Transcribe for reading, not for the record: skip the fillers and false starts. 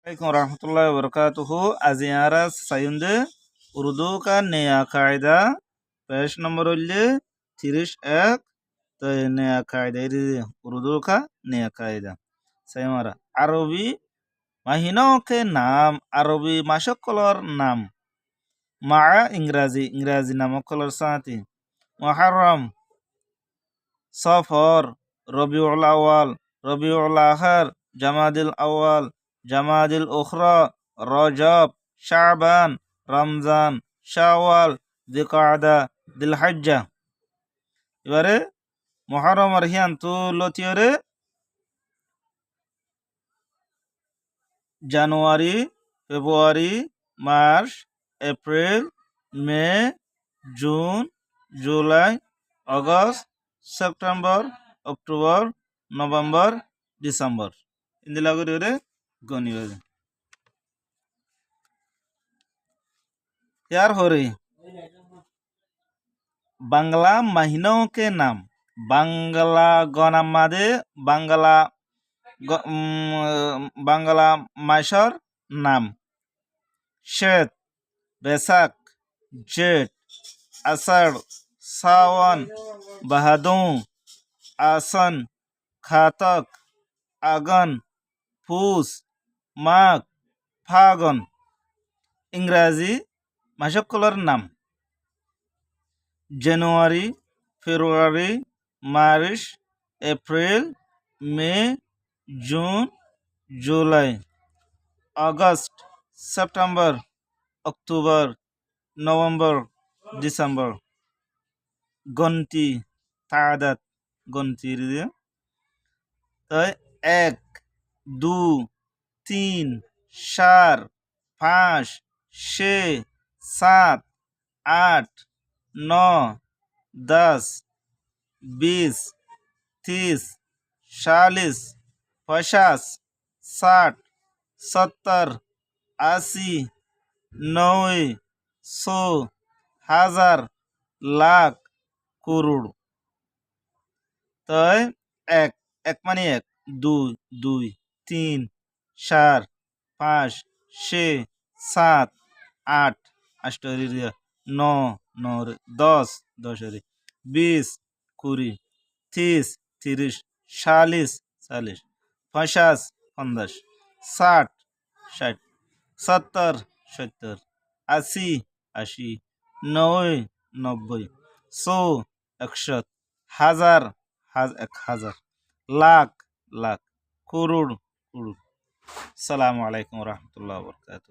Assalamualaikum warahmatullahi wabarakatuh. আজি আরা সায়ুন্দে উর্দু কা নয়া কায়দা পেশ নম্বর হইলে 31 তো নয়া কায়দা উর্দু কা নয়া কায়দা সাইমারা আরবি মাহিনাকে নাম আরবি মাসকলর নাম মা ইংরাজি নামকলর সাথে মুহররম সফর রবিউল আউয়াল রবিউল আখির জামাদিল আউয়াল জামাদিল উখরা রজব শাবান রমজান শাওয়াল যিলকাদা যিলহিজ্জা। এবারে মুহররম আর হিয়ান তো লতিয়রে January February March April May June July August September October November December ইন্দিলাগরে গনিয়ে यार हो रही বাংলা মাহিনাকে নাম বাংলা গনাম মাদে বাংলা মাসর নাম শেত বেসাক জেঠ আষাঢ় শ্রাবণ ভাদৌ আসন খাতক আগন পুষ মাঘ ফাগন। ইংরাজি মাসকলর নাম January February March April May June July August September October November December. গন্তি তাদাত গন্তি তাই 1 2 3 4 5 6 7 8 9 10 20 30 40 50 60 70 80 90 100 হাজার লাখ করোড়। তাই এক এক মানে 1 2 2 3 4 5 6 7 8 আষ্টরি 9 9 10 10 20 20 30 30 40 40 50 50 60 60 70 70 80 80 90 90 100 100 হাজার 1000 লাখ লাখ করোড় করোড়। আসসালামু আলাইকুম রহমতুল্লাহ বরকাত।